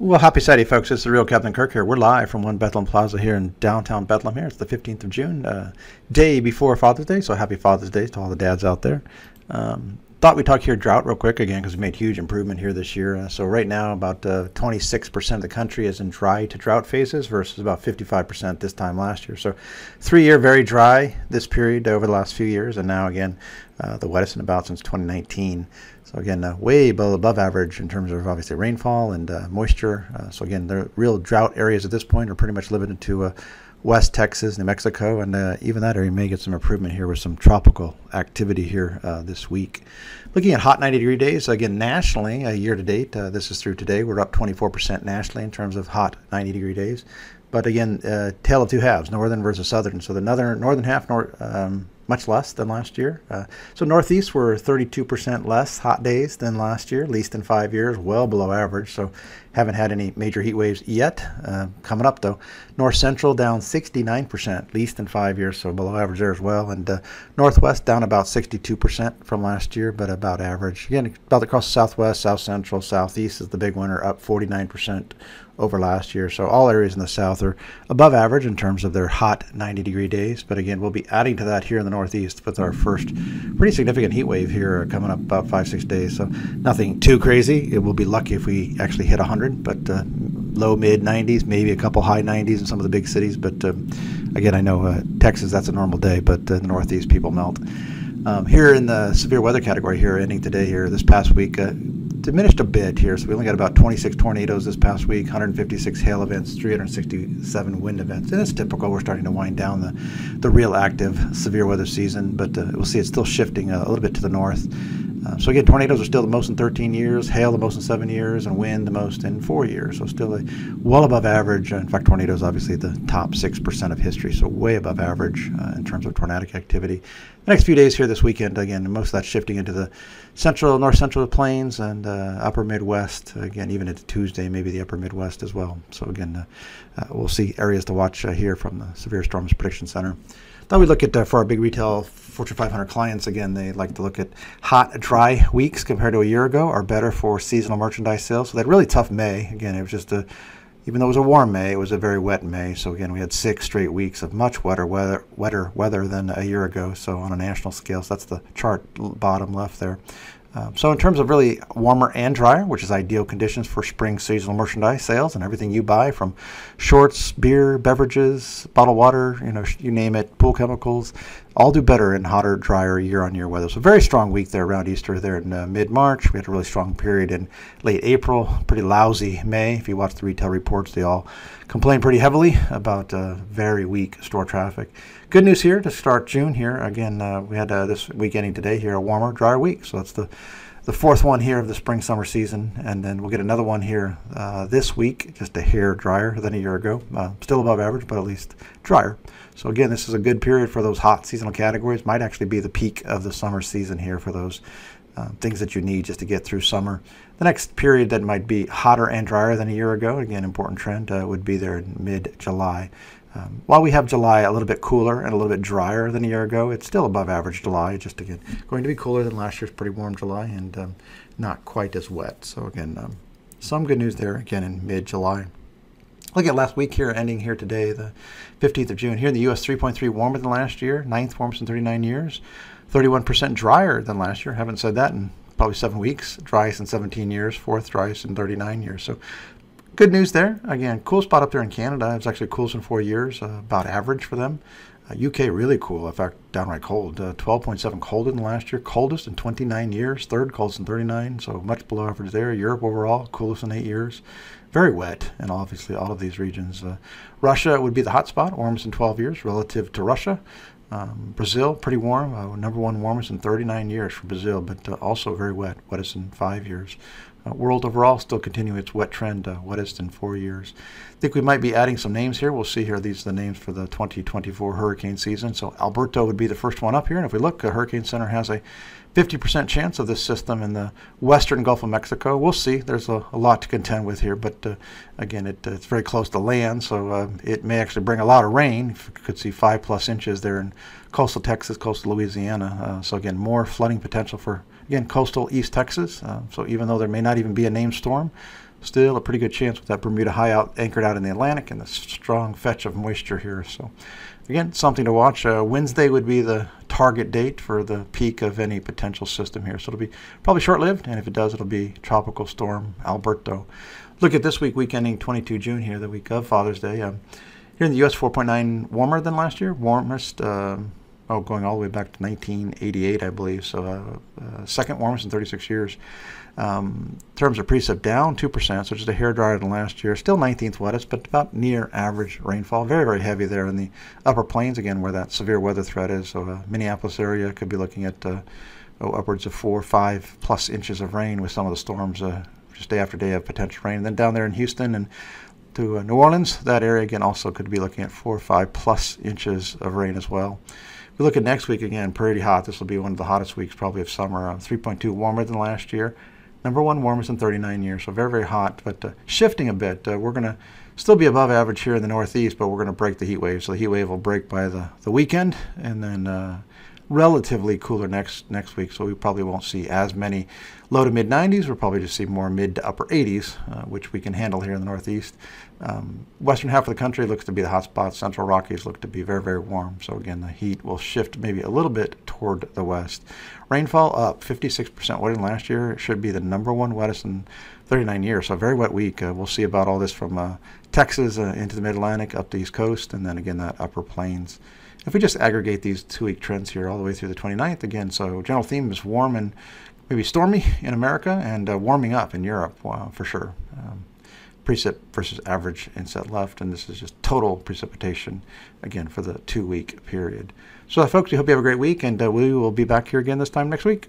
Well, happy Saturday, folks. It's the real Captain Kirk here. We're live from One Bethlehem Plaza here in downtown Bethlehem here. It's the 15th of June, day before Father's Day, so happy Father's Day to all the dads out there. Thought we'd talk here drought real quick again because we made huge improvement here this year. So right now about 26% of the country is in dry to drought phases versus about 55% this time last year. So 3-year very dry this period over the last few years, and now again the wettest in about since 2019. So again, way above average in terms of obviously rainfall and moisture. So again, the real drought areas at this point are pretty much limited to West Texas, New Mexico, and even that area may get some improvement here with some tropical activity here this week. Looking at hot 90-degree days, again, nationally, year to date, this is through today, we're up 24% nationally in terms of hot 90-degree days. But again, tale of two halves, northern versus southern. So the northern half, much less than last year. So Northeast were 32% less hot days than last year, least in 5 years, well below average. So haven't had any major heat waves yet. Coming up though, North Central down 69%, least in 5 years, so below average there as well. And Northwest down about 62% from last year, but about average. Again, about across the Southwest, South Central, Southeast is the big winner, up 49% over last year. So all areas in the South are above average in terms of their hot 90-degree days. But again, we'll be adding to that here in the Northeast with our first pretty significant heat wave here coming up about 5-6 days. So nothing too crazy. It will be lucky if we actually hit 100, but low mid 90s, maybe a couple high 90s in some of the big cities. But again, I know Texas, that's a normal day, but the Northeast people melt. Here in the severe weather category here, ending today here, this past week, diminished a bit here. So we only got about 26 tornadoes this past week, 156 hail events, 367 wind events. And it's typical. We're starting to wind down the real active severe weather season, but we'll see it's still shifting a little bit to the north. So again, tornadoes are still the most in 13 years, hail the most in 7 years, and wind the most in 4 years. So still well above average. In fact, tornadoes obviously the top 6% of history, so way above average in terms of tornadic activity. The next few days here this weekend, again, most of that shifting into the north central plains and upper Midwest. Again, even into Tuesday, maybe the upper Midwest as well. So again, we'll see areas to watch here from the Severe Storms Prediction Center. Thought we'd look at for our big retail Fortune 500 clients. Again, they like to look at hot, dry weeks compared to a year ago are better for seasonal merchandise sales. So they had really tough May. Again, it was just even though it was a warm May, it was a very wet May. So again, we had 6 straight weeks of much wetter weather than a year ago. So on a national scale, so that's the chart bottom left there. So in terms of really warmer and drier, which is ideal conditions for spring seasonal merchandise sales and everything you buy from shorts, beer, beverages, bottled water, you name it, pool chemicals, all do better in hotter, drier year-on-year weather. So very strong week there around Easter there in mid-March. We had a really strong period in late April, pretty lousy May. If you watch the retail reports, they all complain pretty heavily about very weak store traffic. Good news here to start June here. Again, we had this week ending today here, a warmer, drier week. So that's the fourth one here of the spring-summer season. And then we'll get another one here this week, just a hair drier than a year ago. Still above average, but at least drier. So again, this is a good period for those hot seasonal categories. Might actually be the peak of the summer season here for those things that you need just to get through summer. The next period that might be hotter and drier than a year ago, again, important trend, would be there in mid-July. While we have July a little bit cooler and a little bit drier than a year ago, it's still above average July, just again, going to be cooler than last year's pretty warm July and not quite as wet. So again, some good news there again in mid-July. Look at last week here, ending here today, the 15th of June. Here in the U.S., 3.3 warmer than last year, 9th warmest in 39 years, 31% drier than last year. Haven't said that in probably 7 weeks. Driest in 17 years, 4th driest in 39 years. So good news there. Again, cool spot up there in Canada. It's actually coolest in 4 years, about average for them. UK really cool, in fact, downright cold. 12.7 colder than last year, coldest in 29 years, 3rd coldest in 39, so much below average there. Europe overall, coolest in 8 years. Very wet, and obviously all of these regions. Russia would be the hot spot, warmest in 12 years relative to Russia. Brazil, pretty warm, #1 warmest in 39 years for Brazil, but also very wet, wettest in 5 years. World overall still continuing its wet trend, wettest in 4 years. I think we might be adding some names here. We'll see here. These are the names for the 2024 hurricane season. So Alberto would be the first one up here. And if we look, the Hurricane Center has a 50% chance of this system in the western Gulf of Mexico. We'll see. There's a lot to contend with here. But again, it's very close to land. So it may actually bring a lot of rain. You could see 5+ inches there in coastal Texas, coastal Louisiana. So again, more flooding potential for Again, coastal East Texas. So even though there may not even be a named storm, still a pretty good chance with that Bermuda high anchored out in the Atlantic and the strong fetch of moisture here. So again, something to watch. Wednesday would be the target date for the peak of any potential system here. So it'll be probably short-lived, and if it does, it'll be Tropical Storm Alberto. Look at this week ending 22 June here, the week of Father's Day. Here in the U.S., 4.9 warmer than last year. Warmest, going all the way back to 1988, I believe. So second warmest in 36 years. Terms of precip down 2%, so just a hair drier than last year. Still 19th wettest, but about near average rainfall. Very, very heavy there in the upper plains, again, where that severe weather threat is. So Minneapolis area could be looking at upwards of 4 or 5 plus inches of rain with some of the storms just day after day of potential rain. And then down there in Houston and to New Orleans, that area again also could be looking at 4 or 5 plus inches of rain as well. If we look at next week, again, pretty hot. This will be one of the hottest weeks probably of summer. 3.2 warmer than last year. Number 1 warmest in 39 years, so very, very hot, but shifting a bit. We're going to still be above average here in the Northeast, but we're going to break the heat wave. So the heat wave will break by the weekend, and then relatively cooler next week, so we probably won't see as many low to mid 90s. We'll probably just see more mid to upper 80s, which we can handle here in the Northeast. Western half of the country looks to be the hot spot. Central Rockies look to be very, very warm. So again, the heat will shift maybe a little bit toward the west. Rainfall up 56% wetter than last year. It should be the number 1 wettest in 39 years. So a very wet week. We'll see about all this from Texas into the mid-Atlantic up the East Coast, and then again that upper plains. If we just aggregate these 2-week trends here all the way through the 29th, again, so general theme is warm and maybe stormy in America, and warming up in Europe for sure. Precip versus average inset left, and this is just total precipitation, again, for the 2-week period. So folks, we hope you have a great week, and we will be back here again this time next week.